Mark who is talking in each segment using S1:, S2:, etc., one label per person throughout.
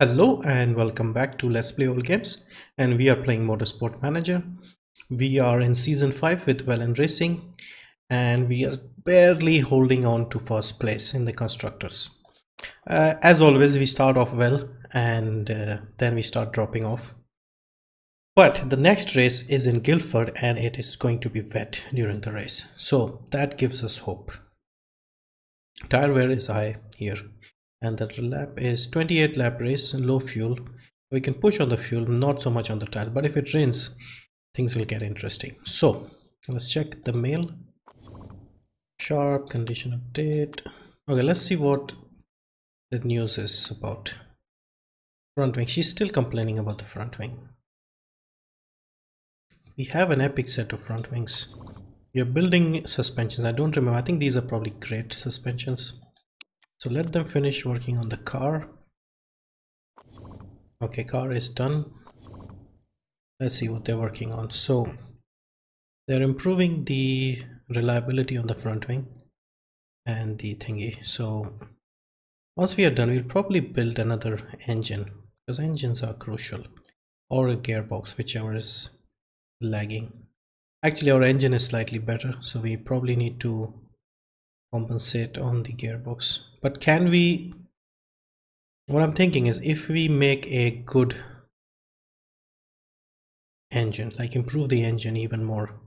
S1: Hello and welcome back to Let's Play Old Games, and we are playing Motorsport Manager. We are in Season 5 with Velan Racing and we are barely holding on to first place in the constructors. As always, we start off well and then we start dropping off. But the next race is in Guildford and it is going to be wet during the race, so that gives us hope. Tire wear is high here. And the lap is 28 lap race, low fuel. We can push on the fuel, not so much on the tires, but if it rains, things will get interesting. So let's check the mail. Sharp condition update. Okay, let's see what the news is about. Front wing. She's still complaining about the front wing. We have an epic set of front wings. We are building suspensions. I don't remember. I think these are probably great suspensions. So let them finish working on the car. Okay, car is done. Let's see what they're working on. So they're improving the reliability on the front wing and the thingy. So once we are done, we'll probably build another engine because engines are crucial, or a gearbox, whichever is lagging. Actually, our engine is slightly better, so we probably need to compensate on the gearbox. But can we, what I'm thinking is, if we make a good engine, like improve the engine even more,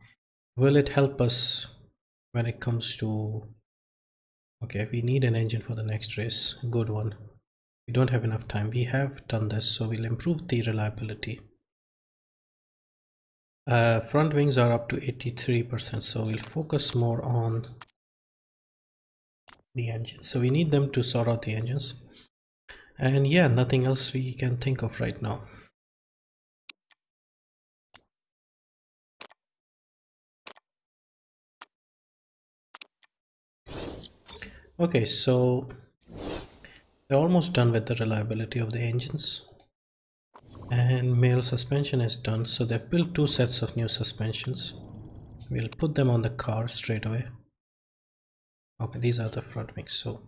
S1: will it help us when it comes to, okay, we need an engine for the next race, a good one. We don't have enough time. We have done this, so we'll improve the reliability. Front wings are up to 83%, so we'll focus more on the engine. So we need them to sort out the engines, and yeah, nothing else we can think of right now. Okay, so they're almost done with the reliability of the engines, and male suspension is done. So they've built 2 sets of new suspensions. We'll put them on the car straight away. Okay, these are the front wings, so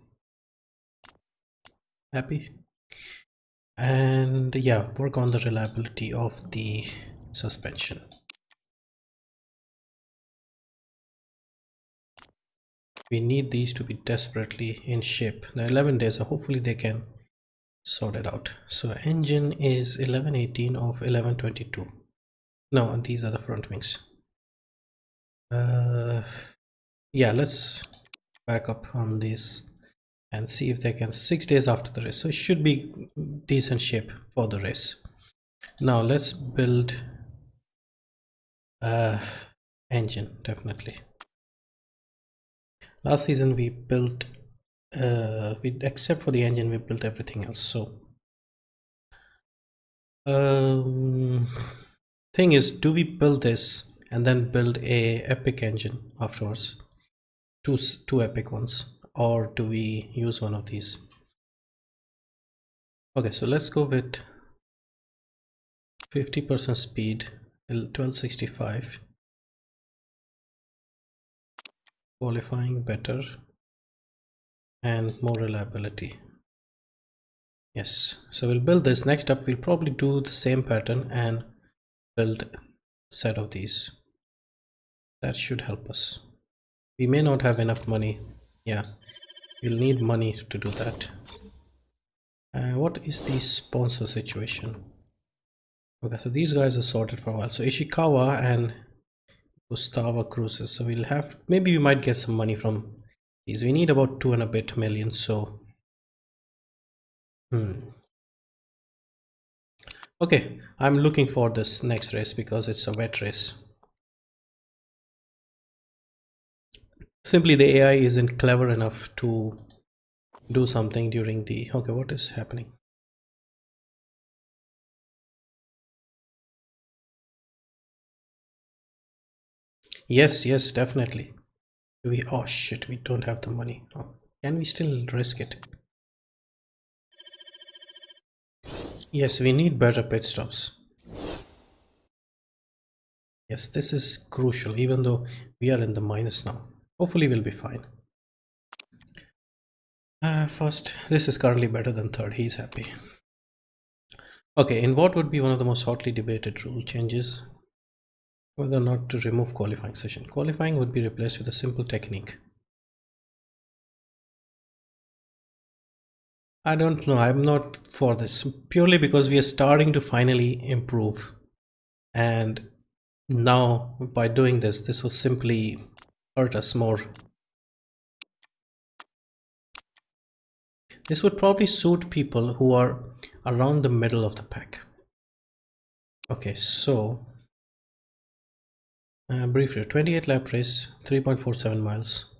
S1: happy. And yeah, work on the reliability of the suspension. We need these to be desperately in shape. The 11 days, so hopefully they can sort it out. So engine is 1118 of 1122. No, these are the front wings. Yeah, let's back up on this and see if they can. 6 days after the race, so it should be decent shape for the race. Now let's build engine. Definitely last season we built except for the engine we built everything else. So thing is, do we build this and then build a epic engine afterwards, two epic ones, or do we use one of these? Okay, so let's go with 50% speed, 1265, qualifying better, and more reliability. Yes, so we'll build this. Next up we'll probably do the same pattern and build a set of these. That should help us. We may not have enough money. Yeah, we'll need money to do that. What is the sponsor situation? Okay, so these guys are sorted for a while. So Ishikawa and Gustava Cruises. So we'll have, maybe we might get some money from these. We need about 2 and a bit million. So okay, I'm looking for this next race because it's a wet race. Simply the AI isn't clever enough to do something during the, okay, what is happening? Yes, definitely. We, oh shit, we don't have the money. Oh, can we still risk it? Yes, we need better pit stops. Yes, this is crucial, even though we are in the minus now. Hopefully we'll be fine. First, this is currently better than third. He's happy. Okay, in what would be one of the most hotly debated rule changes? Whether or not to remove qualifying session. Qualifying would be replaced with a simple technique. I don't know, I'm not for this, purely because we are starting to finally improve, and now by doing this will simply hurt us more. This would probably suit people who are around the middle of the pack. Okay, so briefly, 28 lap race, 3.47 miles,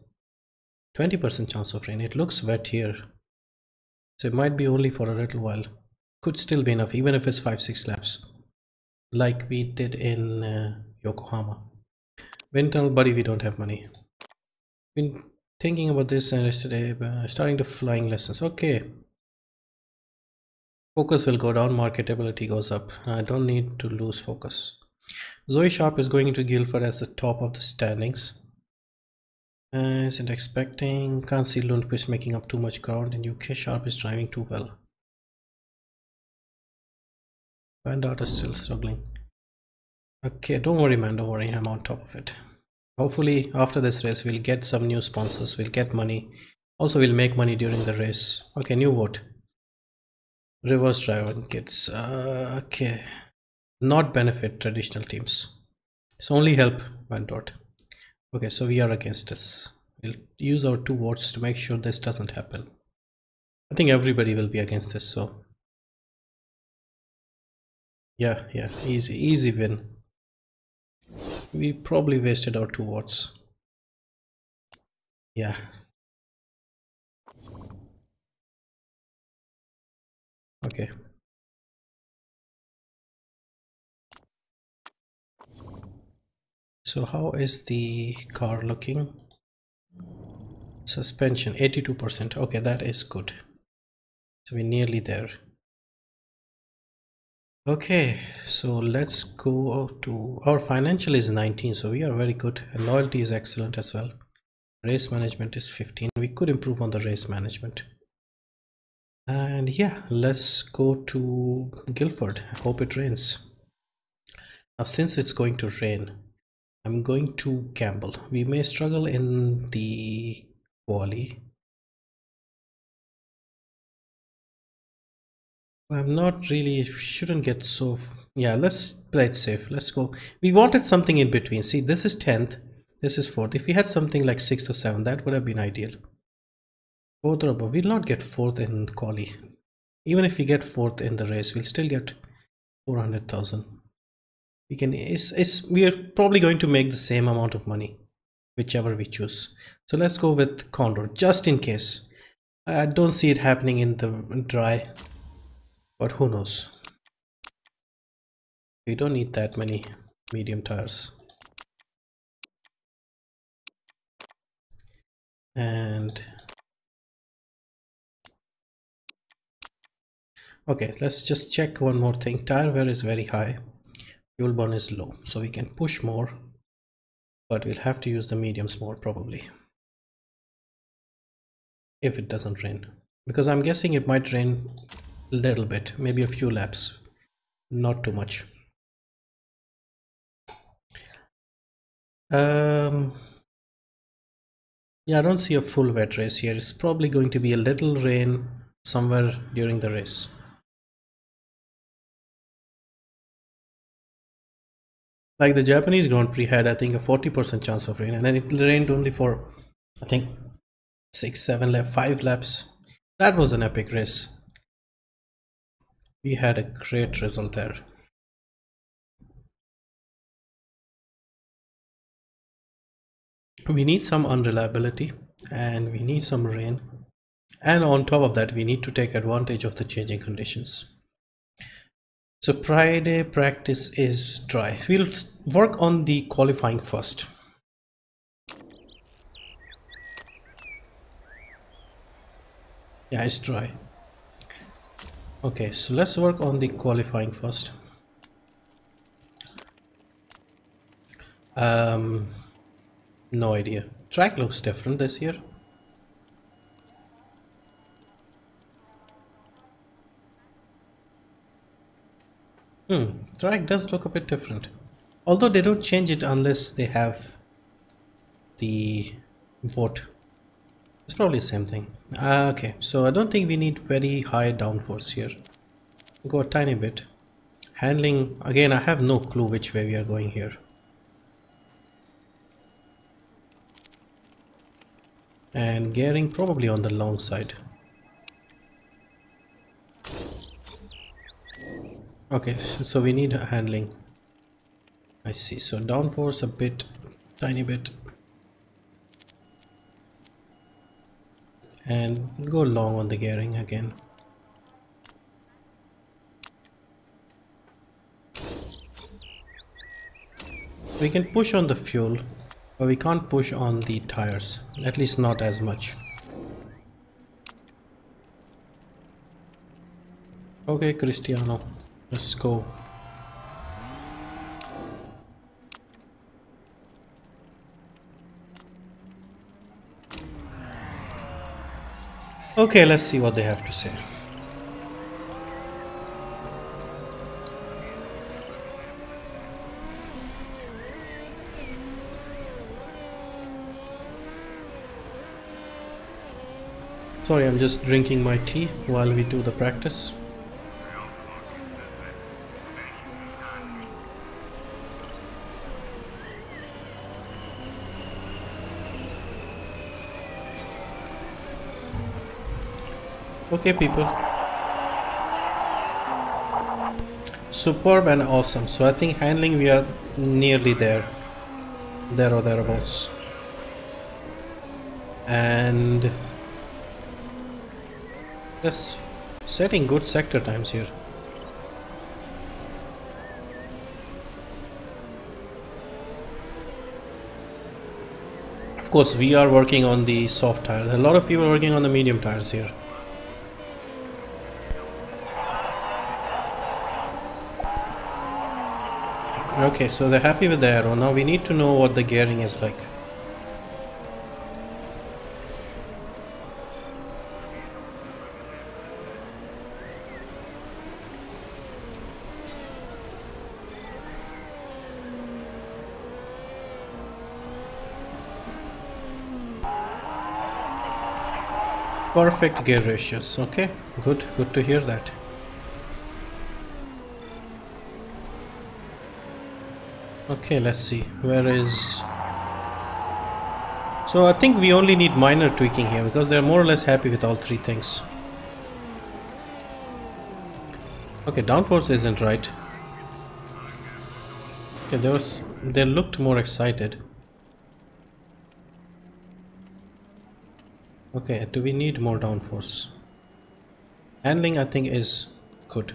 S1: 20% chance of rain. It looks wet here, so it might be only for a little while. Could still be enough, even if it's 5-6 laps, like we did in Yokohama. Wind tunnel, buddy, we don't have money. Been thinking about this yesterday, starting to flying lessons. Okay, focus will go down, marketability goes up. I don't need to lose focus. Zoe Sharp is going into Guildford as the top of the standings. Isn't expecting. Can't see Lundqvist making up too much ground. In UK, Sharp is driving too well. Van Dart is still struggling. Okay, don't worry, man. Don't worry. I'm on top of it. Hopefully, after this race, we'll get some new sponsors. We'll get money. Also, we'll make money during the race. Okay, new vote. Reverse driving kits. Okay. Not benefit traditional teams. It's only help Van Dart. Okay, so we are against this. We'll use our 2 votes to make sure this doesn't happen. I think everybody will be against this, so yeah, easy win. We probably wasted our 2 votes. Yeah. Okay. So how is the car looking? Suspension 82%. Okay, that is good. So we're nearly there. Okay, so let's go to our financial is 19, so we are very good, and loyalty is excellent as well. Race management is 15. We could improve on the race management. And yeah, let's go to Guildford. I hope it rains. Now, since it's going to rain, I'm going to gamble. We may struggle in the quali. I'm not really, shouldn't get so, yeah, let's play it safe. Let's go. We wanted something in between. See, this is 10th, this is 4th. If we had something like 6th or 7th, that would have been ideal. 4th or above, we'll not get 4th in quali. Even if we get 4th in the race, we'll still get 400,000. We can, we are probably going to make the same amount of money, whichever we choose. So let's go with Condor, just in case. I don't see it happening in the dry, but who knows. We don't need that many medium tires. And okay, let's just check one more thing. Tire wear is very high, fuel burn is low, so we can push more, but we'll have to use the mediums more probably, if it doesn't rain, because I'm guessing it might rain a little bit, maybe a few laps, not too much. Yeah, I don't see a full wet race here. It's probably going to be a little rain somewhere during the race. Like the Japanese Grand Prix had, I think, a 40% chance of rain, and then it rained only for, I think, 6, 7 laps, 5 laps. That was an epic race. We had a great result there. We need some unreliability, and we need some rain, and on top of that we need to take advantage of the changing conditions. So Friday practice is dry. We'll work on the qualifying first. Yeah, it's dry. Okay, so let's work on the qualifying first. No idea. Track looks different this year. Track does look a bit different. Although they don't change it unless they have the vote. It's probably the same thing. Okay, so I don't think we need very high downforce here. Go a tiny bit. Handling, again, I have no clue which way we are going here. And gearing probably on the long side. Okay, so we need handling. I see, so downforce a bit, tiny bit. And go long on the gearing again. We can push on the fuel, but we can't push on the tires, at least not as much. Okay, Cristiano, let's go. Okay, let's see what they have to say. Sorry, I'm just drinking my tea while we do the practice. Okay, people. Superb and awesome. So I think handling, we are nearly there or thereabouts. And just setting good sector times here. Of course, we are working on the soft tires. A lot of people are working on the medium tires here. Okay, so they're happy with the aero. Now we need to know what the gearing is like. Perfect gear ratios. Okay, good to hear that. Okay, let's see, where is... So I think we only need minor tweaking here because they're more or less happy with all three things. Okay, downforce isn't right. Okay, they looked more excited. Okay, do we need more downforce? Handling, I think, is good.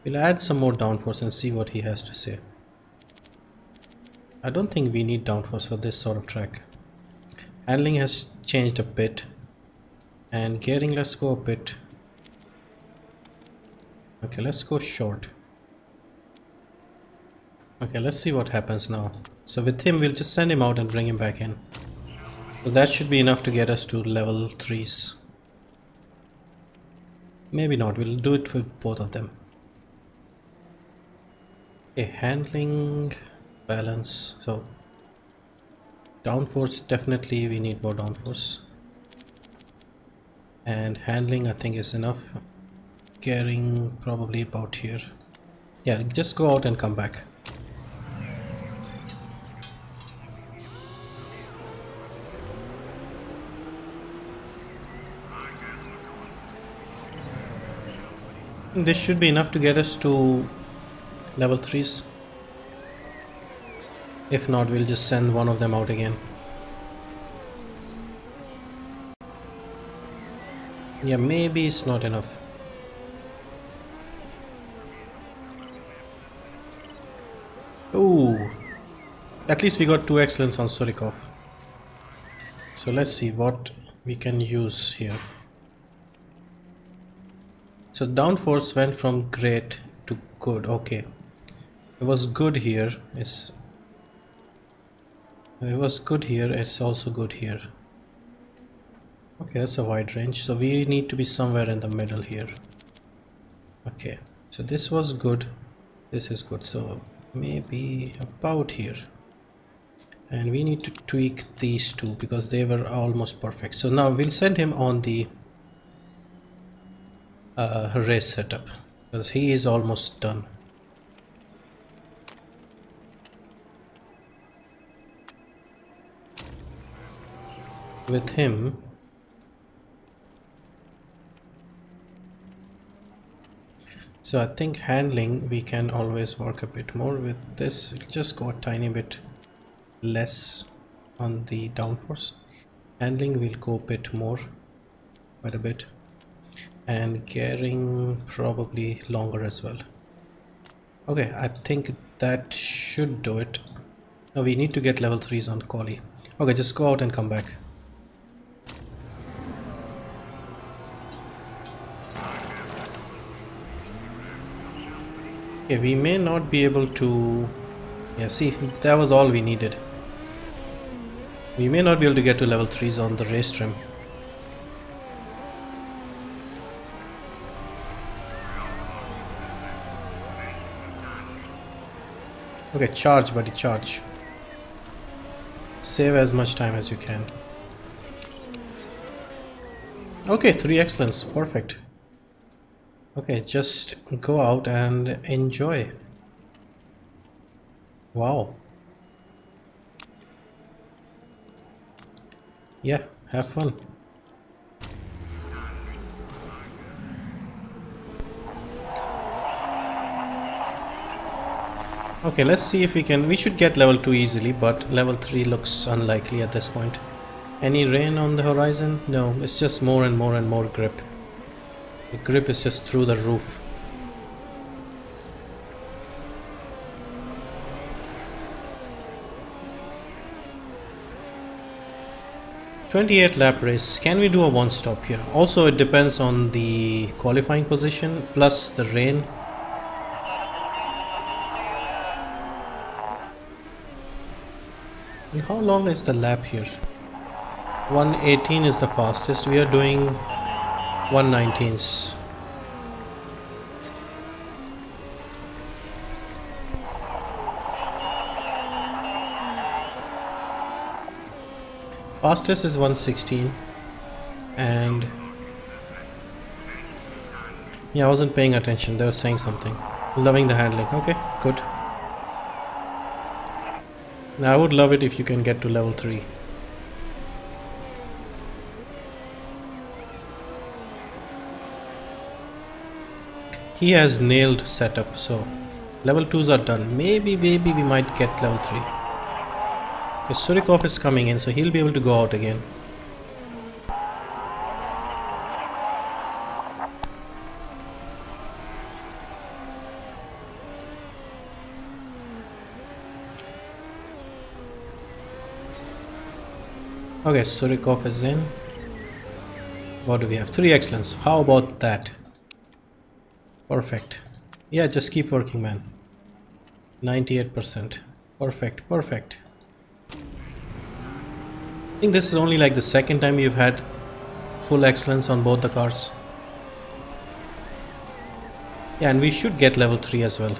S1: We'll add some more downforce and see what he has to say. I don't think we need downforce for this sort of track. Handling has changed a bit. And gearing, let's go a bit. Okay, let's go short. Okay, let's see what happens now. So with him, we'll just send him out and bring him back in. So that should be enough to get us to level 3s. Maybe not, we'll do it with both of them. Okay, handling, balance. So downforce, definitely we need more downforce. And handling, I think, is enough. Gearing, probably about here. Yeah, just go out and come back. This should be enough to get us to level 3s. If not, we'll just send one of them out again. Yeah, maybe it's not enough. Ooh, at least we got 2 excellence on Surikov. So let's see what we can use here. So downforce went from great to good. Okay, it was good here. It was good here. It's also good here. Okay, that's a wide range. So we need to be somewhere in the middle here. Okay, so this was good. This is good, so maybe about here. And we need to tweak these two because they were almost perfect. So now we'll send him on the race setup because he is almost done. With him, so I think handling we can always work a bit more with this. Just go a tiny bit less on the downforce. Handling will go a bit more, quite a bit, and gearing probably longer as well. Okay, I think that should do it. Now we need to get level 3s on quali. Okay, just go out and come back. Okay, we may not be able to... Yeah, see, that was all we needed. We may not be able to get to level 3s on the race trim. Okay, charge, buddy, charge. Save as much time as you can. Okay, 3 excellence, perfect. Okay, just go out and enjoy. Wow. Yeah, have fun. Okay, let's see if we can. We should get level 2 easily, but level 3 looks unlikely at this point. Any rain on the horizon? No, it's just more and more and more grip. The grip is just through the roof. "28 lap race. Can we do a one stop here?" Also, it depends on the qualifying position plus the rain. And how long is the lap here? 118 is the fastest. We are doing 119s. Fastest is 116. And yeah, I wasn't paying attention. They were saying something. Loving the handling. Okay, good. Now I would love it if you can get to level 3. He has nailed setup, so level 2s are done. Maybe we might get level 3. Okay, Surikov is coming in, so he'll be able to go out again. Okay, Surikov is in. What do we have? 3 excellence. How about that? Perfect. Yeah, just keep working, man. 98%. Perfect, perfect. I think this is only like the second time you've had full excellence on both the cars. Yeah, and we should get level 3 as well.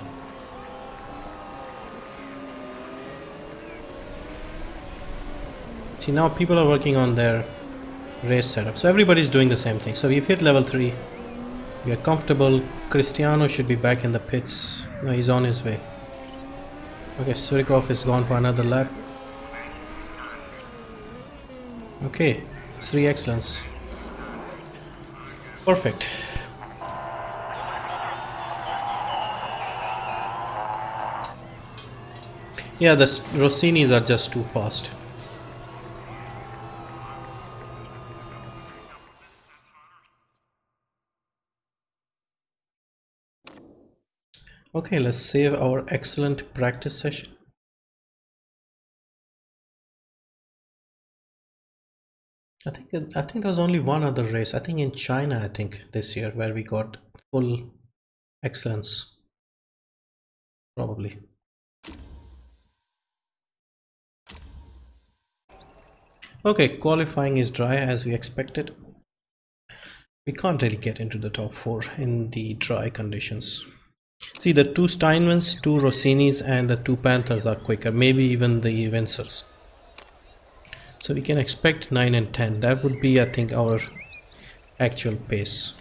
S1: See, now people are working on their race setup. So everybody's doing the same thing. So we've hit level 3. We are comfortable. Cristiano should be back in the pits. No, he's on his way. Okay, Surikov is gone for another lap. Okay, 3 excellence. Perfect. Yeah, the Rossinis are just too fast. Okay, let's save our excellent practice session. I think there was only one other race. I think in China, I think this year where we got full excellence. Probably. Okay, qualifying is dry as we expected. We can't really get into the top 4 in the dry conditions. See, the two Steinmans, two Rossinis, and the two Panthers are quicker, maybe even the Vincers. So we can expect 9 and 10. That would be, I think, our actual pace.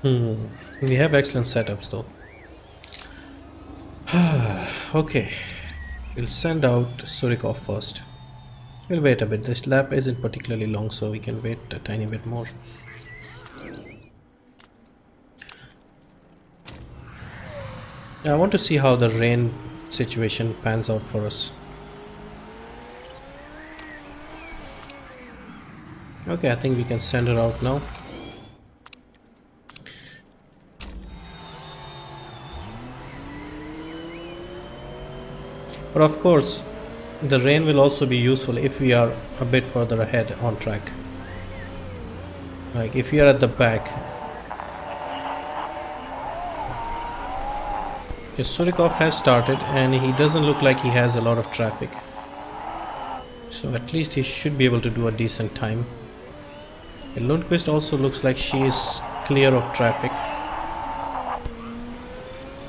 S1: We have excellent setups though. Okay, we'll send out Surikov first. We'll wait a bit. This lap isn't particularly long, so we can wait a tiny bit more. I want to see how the rain situation pans out for us. Okay, I think we can send her out now. But of course, the rain will also be useful if we are a bit further ahead on track. Like if we are at the back. Yes, Surikov has started and he doesn't look like he has a lot of traffic. So at least he should be able to do a decent time. And Lundqvist also looks like she is clear of traffic.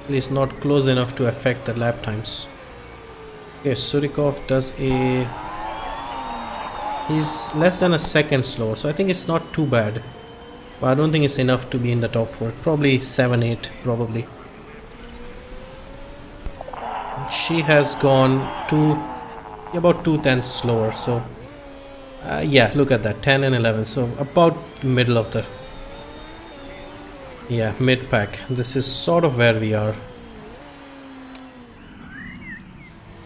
S1: At least not close enough to affect the lap times. Yes, Surikov does a... He's less than a second slower, so I think it's not too bad. But I don't think it's enough to be in the top 4. Probably 7-8, probably. She has gone about 2 tenths slower, so... yeah, look at that, 10 and 11, so about middle of the... Yeah, mid-pack. This is sort of where we are.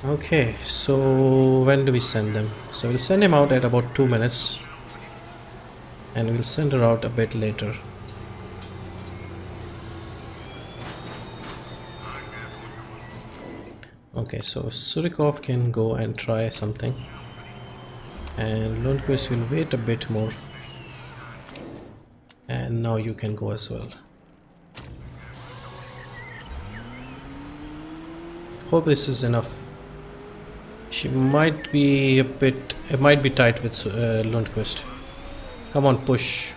S1: Okay, so when do we send them? So we'll send him out at about 2 minutes and we'll send her out a bit later. Okay, so Surikov can go and try something and Lundqvist will wait a bit more, and now you can go as well. Hope this is enough. She might be a bit... It might be tight with Lundqvist. Come on, push.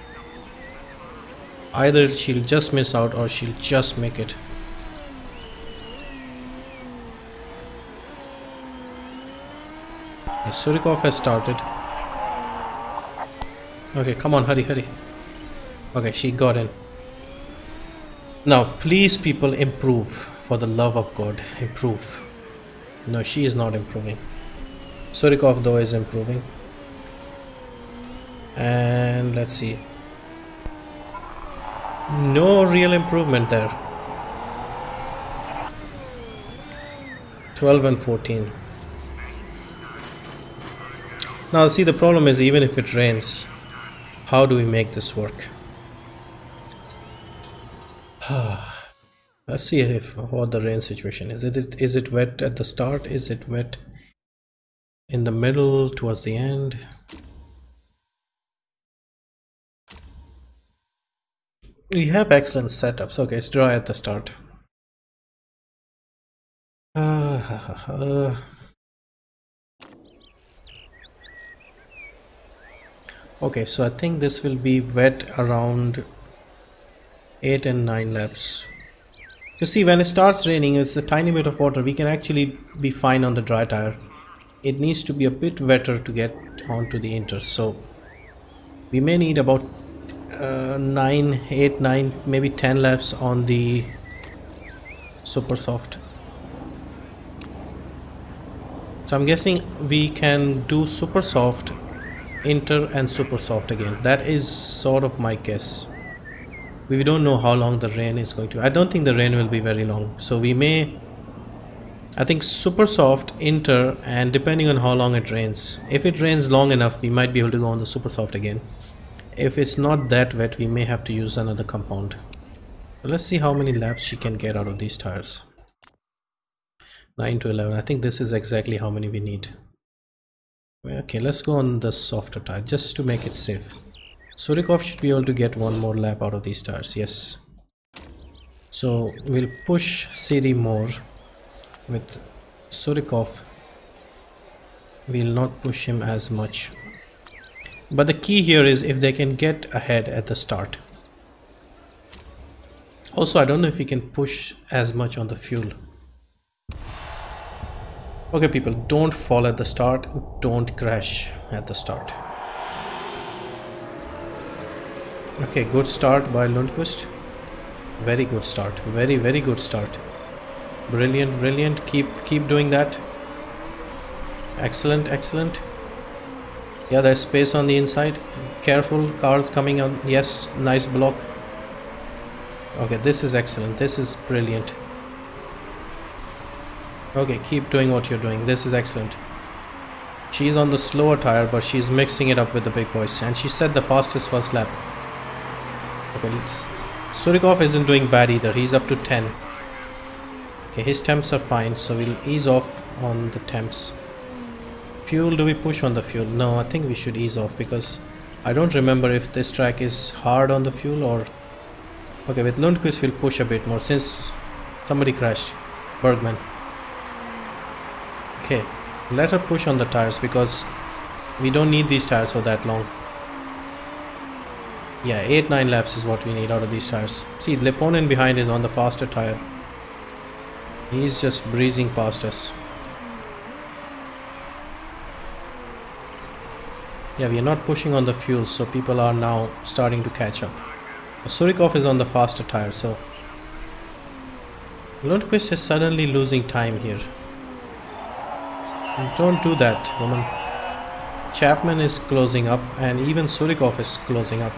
S1: Either she'll just miss out or she'll just make it. Yes, Surikov has started. Okay, come on, hurry, hurry. Okay, she got in. Now, please people, improve. For the love of God, improve. No, she is not improving. Surikov though is improving. And let's see. No real improvement there. 12 and 14. Now see, the problem is even if it rains, how do we make this work? Let's see what the rain situation is. Is it wet at the start? Is it wet in the middle, towards the end? We have excellent setups. Okay, it's dry at the start. Okay, so I think this will be wet around 8 and 9 laps. You see, when it starts raining, it's a tiny bit of water. We can actually be fine on the dry tire. It needs to be a bit wetter to get onto the inters. So we may need about 8, 9, maybe 10 laps on the super soft. So I'm guessing we can do super soft, inter and super soft again. That is sort of my guess. We don't know how long the rain is going to... I don't think the rain will be very long. So we may... I think super soft, inter, and depending on how long it rains. If it rains long enough, we might be able to go on the super soft again. If it's not that wet, we may have to use another compound. So let's see how many laps she can get out of these tires. 9 to 11. I think this is exactly how many we need. Okay, let's go on the softer tire just to make it safe. Surikov should be able to get one more lap out of these tires. Yes. So we'll push CD more with Surikov. We'll not push him as much. But the key here is if they can get ahead at the start. Also, I don't know if we can push as much on the fuel. Okay people, don't fall at the start, don't crash at the start. Okay, good start by Lundqvist. Very good start, very good start. Brilliant, keep doing that. Excellent. Yeah, there's space on the inside. Careful, cars coming on. Yes, nice block. Okay, this is excellent, this is brilliant. Okay, keep doing what you're doing, this is excellent. She's on the slower tire, but she's mixing it up with the big boys, and she set the fastest first lap. Okay, Surikov isn't doing bad either, he's up to 10. Okay, his temps are fine, so we'll ease off on the temps. Fuel, do we push on the fuel? No, I think we should ease off, because I don't remember if this track is hard on the fuel or... Okay, with Lundqvist we'll push a bit more, since somebody crashed. Bergman. Okay, let her push on the tires, because we don't need these tires for that long. Yeah, 8-9 laps is what we need out of these tires. See, Leponin behind is on the faster tire. He's just breezing past us. Yeah, we are not pushing on the fuel, so people are now starting to catch up. Surikov is on the faster tire, so Lundqvist is suddenly losing time here. Don't do that, woman. Chapman is closing up, and even Surikov is closing up.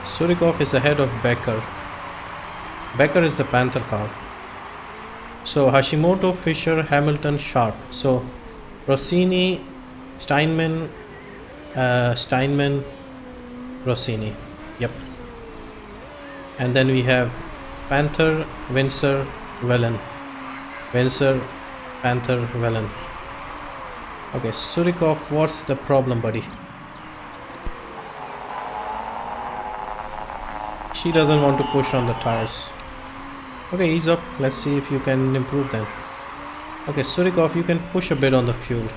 S1: Surikov is ahead of Becker. Becker is the Panther car. So Hashimoto, Fisher, Hamilton, Sharp. So Rossini, Steinman, Rossini. Yep. And then we have Panther, Windsor, Velan. Windsor, Panther, Velan. Okay, Surikov, what's the problem, buddy? She doesn't want to push on the tires. Okay, ease up. Let's see if you can improve then. Okay, Surikov, you can push a bit on the fuel,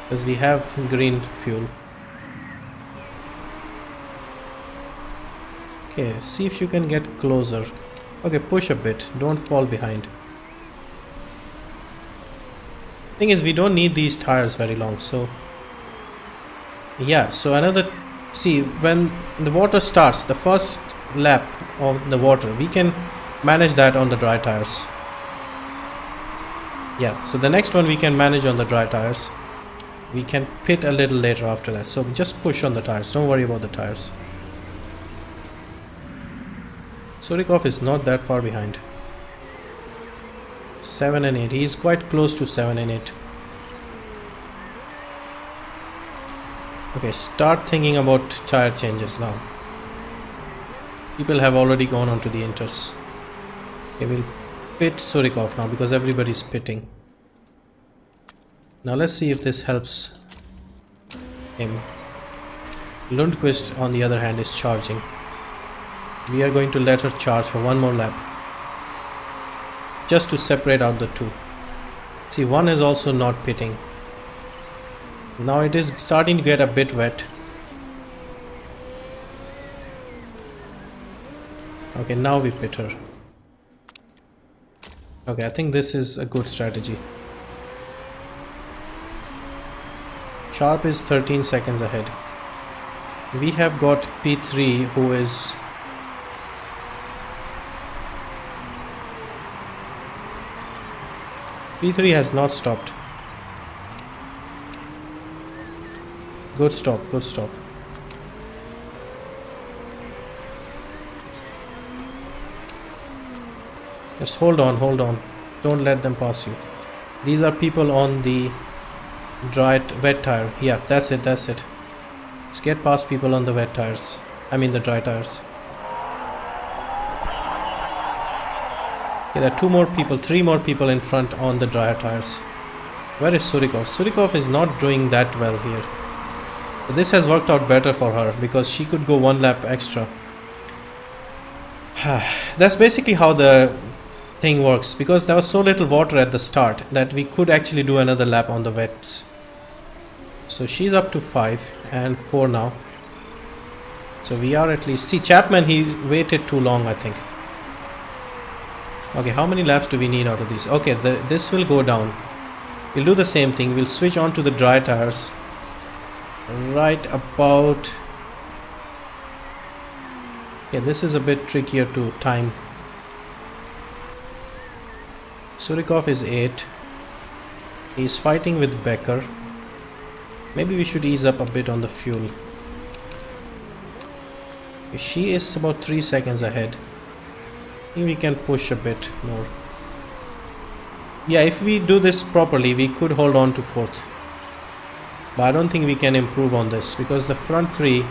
S1: because we have green fuel. Okay, see if you can get closer. Okay, push a bit, don't fall behind. Thing is, we don't need these tires very long, so yeah. So another, see, when the water starts, the first lap of the water, we can manage that on the dry tires. Yeah, so the next one we can manage on the dry tires. We can pit a little later after that, so just push on the tires, don't worry about the tires. Surikov is not that far behind. 7 and 8, he is quite close to 7 and 8. Okay, start thinking about tire changes now. People have already gone on to the inters. Okay, we'll pit Surikov now, because everybody's pitting. Now let's see if this helps him. Lundqvist, on the other hand, is charging. We are going to let her charge for one more lap, just to separate out the two. See, one is also not pitting. Now it is starting to get a bit wet. Okay, now we pit her. Okay, I think this is a good strategy. Sharp is 13 seconds ahead. We have got P3, who is... P3 has not stopped. Good stop, good stop. Just hold on, hold on. Don't let them pass you. These are people on the dry, wet tire. Yeah, that's it, that's it. Just get past people on the wet tires. I mean the dry tires. Okay, there are three more people in front on the dry tires. Where is Surikov? Surikov is not doing that well here. But this has worked out better for her, because she could go one lap extra. That's basically how the thing works, because there was so little water at the start that we could actually do another lap on the wets. So she's up to 5 and 4 now. So we are at least... See, Chapman, he waited too long, I think. Okay, how many laps do we need out of these? Okay, this will go down. We'll do the same thing. We'll switch on to the dry tires. Right about... Yeah, this is a bit trickier to time. Surikov is 8. He's fighting with Becker. Maybe we should ease up a bit on the fuel. She is about 3 seconds ahead. I think we can push a bit more. Yeah, if we do this properly, we could hold on to 4th. But I don't think we can improve on this because the front 3...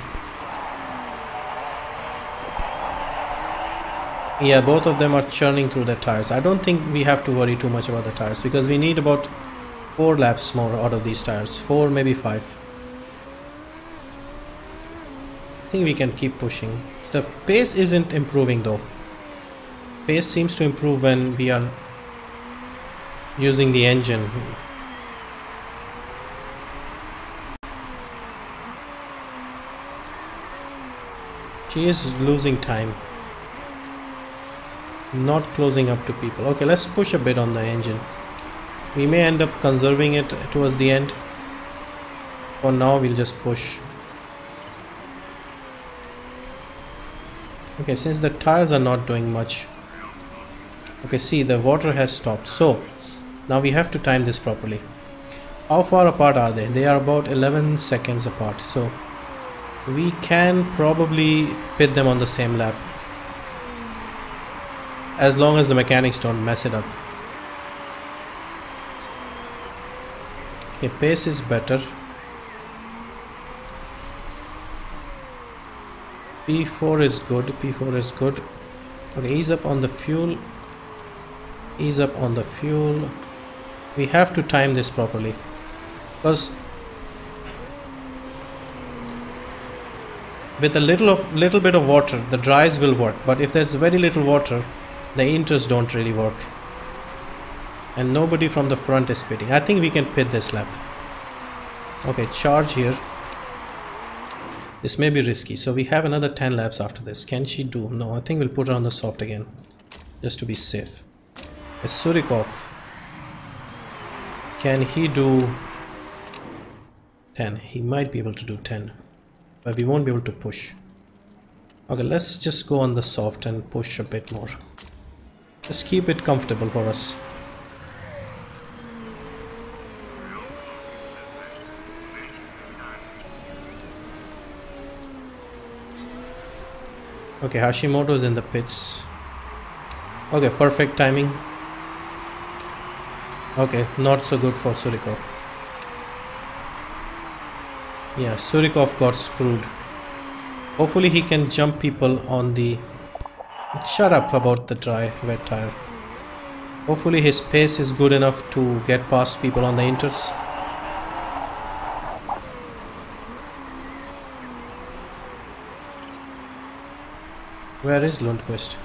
S1: Yeah, both of them are churning through their tires. I don't think we have to worry too much about the tires because we need about 4 laps more out of these tires. 4, maybe 5. I think we can keep pushing. The pace isn't improving though. Pace seems to improve when we are using the engine. She is losing time. Not closing up to people. Okay, let's push a bit on the engine. We may end up conserving it towards the end. For now, we'll just push. Okay, since the tires are not doing much. Okay, see, the water has stopped. So, now we have to time this properly. How far apart are they? They are about 11 seconds apart. So, we can probably pit them on the same lap. As long as the mechanics don't mess it up. Okay, pace is better. P4 is good. P4 is good. Okay, ease up on the fuel. Ease up on the fuel. We have to time this properly. Because with a little bit of water, the dries will work. But if there's very little water, the inters don't really work. And nobody from the front is pitting. I think we can pit this lap. Okay, charge here. This may be risky. So we have another 10 laps after this. Can she do? No, I think we'll put her on the soft again. Just to be safe. It's Surikov. Can he do 10? He might be able to do 10. But we won't be able to push. Okay, let's just go on the soft and push a bit more. Just keep it comfortable for us. Okay, Hashimoto is in the pits. Okay, perfect timing. Okay, not so good for Surikov. Yeah, Surikov got screwed. Hopefully he can jump people on the... Shut up about the dry wet tire. Hopefully his pace is good enough to get past people on the inters. Where is Lundqvist?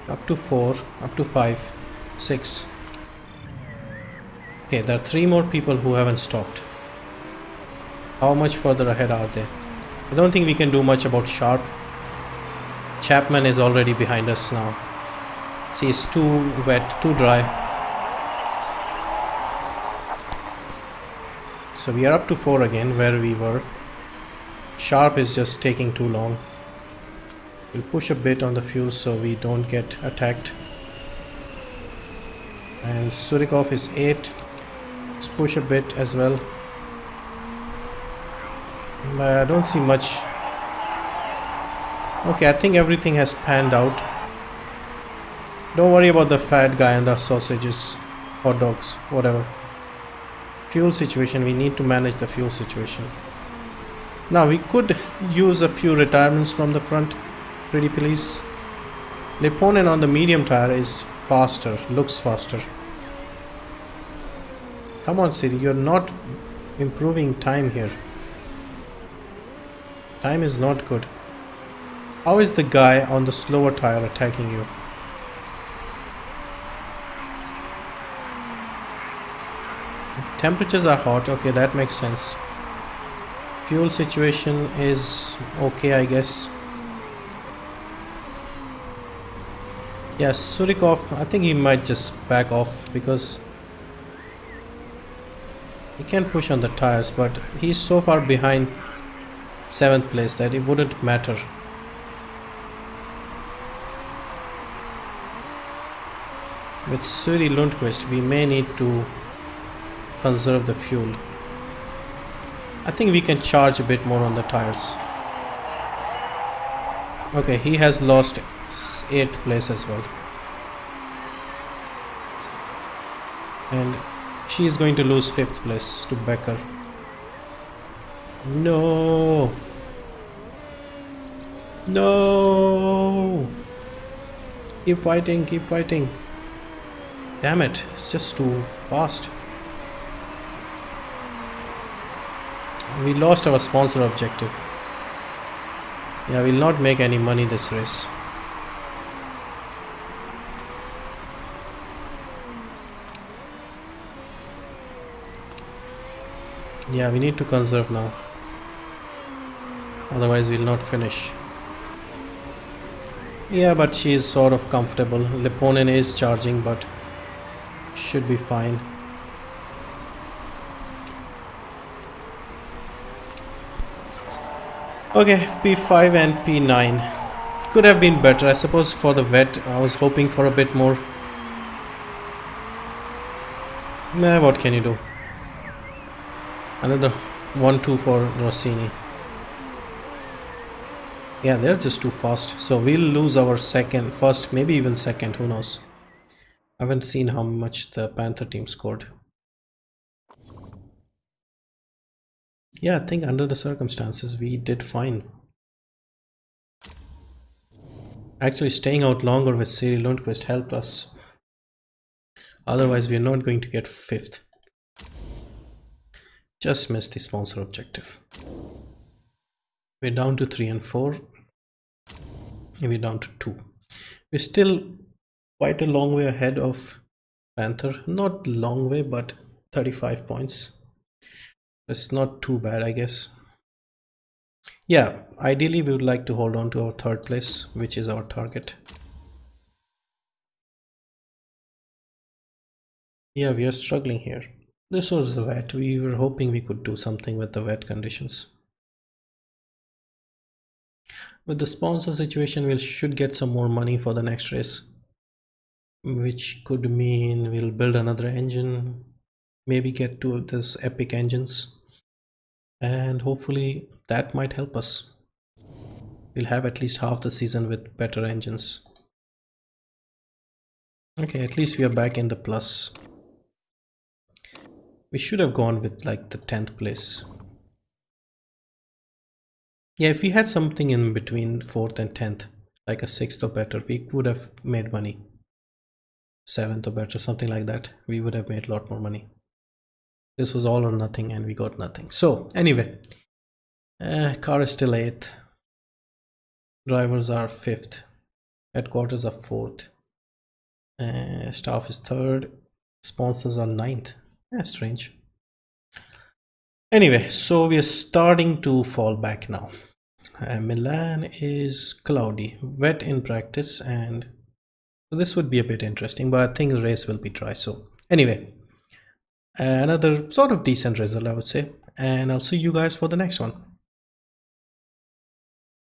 S1: Up to 4, up to 5, 6. Okay, there are 3 more people who haven't stopped. How much further ahead are they? I don't think we can do much about Sharp. Chapman is already behind us now. See, it's too wet, too dry. So we are up to 4 again, where we were. Sharp is just taking too long. We'll push a bit on the fuel so we don't get attacked. And Surikov is 8. Let's push a bit as well. But I don't see much. Okay, I think everything has panned out. Don't worry about the fat guy and the sausages, hot dogs, whatever. Fuel situation, we need to manage the fuel situation. Now we could use a few retirements from the front, pretty please. Leponen on the medium tire is faster, looks faster. Come on Siri, you're not improving time here. Time is not good. How is the guy on the slower tire attacking you? temperatures are hot. Okay, that makes sense. Fuel situation is okay, I guess. Yes, Surikov, I think he might just back off because he can push on the tires, but he's so far behind 7th place that it wouldn't matter. With Suri Lundqvist, we may need to conserve the fuel. I think we can charge a bit more on the tires. Okay, he has lost 8th place as well. And she is going to lose 5th place to Becker. No! No! Keep fighting, keep fighting. Damn it, it's just too fast. We lost our sponsor objective. Yeah, we'll not make any money this race. Yeah, we need to conserve now. Otherwise we'll not finish. Yeah, but she is sort of comfortable. Leponen is charging, but should be fine. Okay, P5 and P9 could have been better. I suppose for the vet I was hoping for a bit more. Nah, what can you do? Another 1-2 for Rossini. Yeah, they're just too fast, so we'll lose our first, maybe even second, who knows. I haven't seen how much the Panther team scored. Yeah, I think under the circumstances we did fine. Actually, staying out longer with Siri Lundqvist helped us. Otherwise we're not going to get 5th. Just missed the sponsor objective. We're down to 3 and 4. And we're down to 2. We're still quite a long way ahead of Panther. Not long way, but 35 points. It's not too bad, I guess. Yeah, ideally we would like to hold on to our 3rd place, which is our target. Yeah, we are struggling here. This was the wet. We were hoping we could do something with the wet conditions. With the sponsor situation, we should get some more money for the next race, which could mean we'll build another engine, maybe get to those epic engines, and hopefully that might help us. We'll have at least half the season with better engines. Okay, at least we are back in the plus. We should have gone with like the 10th place. Yeah, if we had something in between 4th and 10th, like a 6th or better, we would have made money. 7th or better, something like that. We would have made a lot more money. This was all or nothing and we got nothing. So anyway, car is still 8th. Drivers are 5th. Headquarters are 4th. Staff is 3rd. Sponsors are 9th. Yeah, strange. Anyway, so we are starting to fall back now. Milan is cloudy, wet in practice, and this would be a bit interesting, but I think the race will be dry. So anyway, another sort of decent result, I would say, and I'll see you guys for the next one.